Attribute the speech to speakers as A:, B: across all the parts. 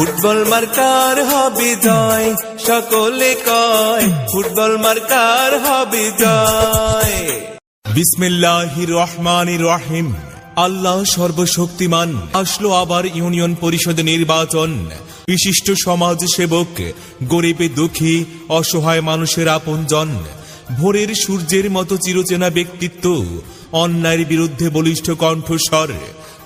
A: Football marker হবে জয়, সকলে কয় ফুটবল মার্কার হবে জয়। বিসমিল্লাহির রহমানির রহিম। আল্লাহ সর্বশক্তিমান। আসলো আবার ইউনিয়ন পরিষদ নির্বাচন। বিশিষ্ট সমাজ সেবক, গরিবে দুঃখী অসহায় মানুষের আপনজন, ভোরের সূর্যের মতো চিরচেনা ব্যক্তিত্ব, অন্যায়ের বিরুদ্ধে বলিষ্ঠ কণ্ঠস্বর,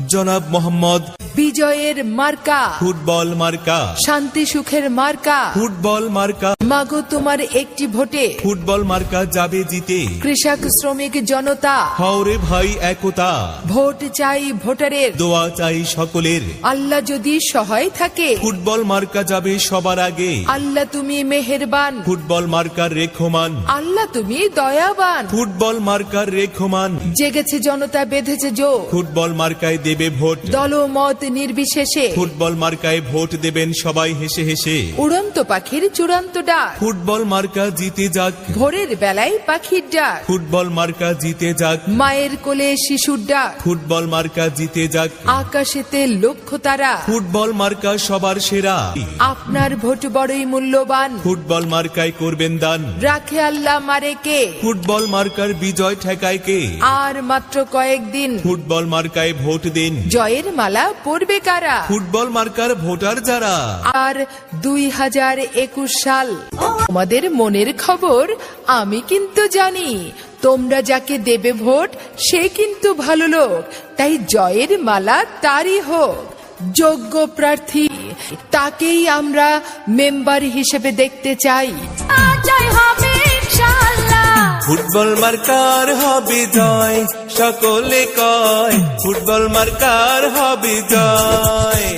A: জনাব মোহাম্মদ
B: বিজয়ের মার্কা
A: ফুটবল মার্কা,
B: শান্তি সুখের মার্কা
A: ফুটবল মার্কা।
B: মাগো তোমার একটি ভোটে
A: ফুটবল মার্কা যাবে জিতে।
B: কৃষক শ্রমিক জনতা
A: হাওরে ভাই একতা,
B: ভোট চাই ভোটারের,
A: দোয়া চাই সকলের।
B: আল্লাহ যদি সহায় থাকে
A: ফুটবল মার্কা যাবে সবার আগে।
B: আল্লাহ তুমি মেহেরবান,
A: ফুটবল মার্কার রেখমান।
B: আল্লাহ তুমি দয়াবান।
A: ফুটবল মার্কার রেখমান।
B: জেগেছে জনতা, বেঁধেছে জোর,
A: ফুটবল মার্কায় দেবে ভোট।
B: দলমত নির্বিশেষে
A: ফুটবল মার্কায় ভোট দেবেন সবাই হেসে হেসে।
B: উড়ন্ত পাখির চূড়ান্ত ডাক,
A: ফুটবল মার্কা জিতে যাক।
B: ভোরের বেলায় পাখির ডাক,
A: ফুটবল মার্কা জিতে যাক।
B: মায়ের কোলে শিশুর ডাক,
A: ফুটবল মার্কা জিতে যাক।
B: আকাশেতে লক্ষ্য তারা,
A: ফুটবল মার্কা সবার সেরা।
B: আপনার ভোট বড়ই মূল্যবান,
A: ফুটবল মার্কায় করবেন দান।
B: রাখে আল্লাহ মারে কে,
A: ফুটবল মার্কার বিজয় ঠেকায় কে।
B: আর মাত্র কয়েকদিন,
A: ফুটবল মার্কায় ভোট দিন।
B: জয়ের মালা পরবে কারা,
A: ফুটবল মার্কার ভোটার যারা।
B: আর 2021 সাল। তোমাদের মনের খবর আমি কিন্তু জানি, তোমরা যাকে দেবে ভোট সে কিন্তু ভালো লোক, তাই জয়ের মালা তারই হোক। যোগ্য প্রার্থী তাকেই আমরা মেম্বার হিসেবে দেখতে চাই। জয় হবে ইনশাআল্লাহ।
A: ফুটবল মার্কার হবে জয়, সকলে কয় ফুটবল মার্কার হবে জয়।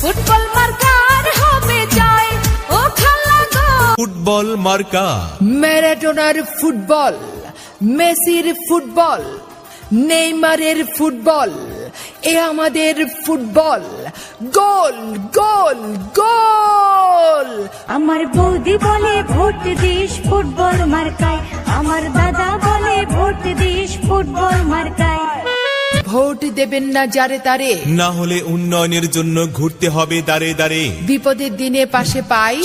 B: ফুটবল মার্কার হবে জয়, ও খালা গো।
A: ফুটবল মার্কা।
B: ম্যারাডোনার ফুটবল, মেসির ফুটবল, নেইমারের ফুটবল, এ আমাদের ফুটবল। গোল গোল গোল।
C: আমার বৌদি বলে ভোট দিস ফুটবল মার্কায়, আমার দাদা বলে ভোট দিস ফুটবল মার্কায়।
B: ভোট দেবেন না যারে তারে,
A: না হলে উন্নয়নের জন্য ঘুরতে হবে দাঁড়ে দাঁড়ে।
B: বিপদের দিনে পাশে পাই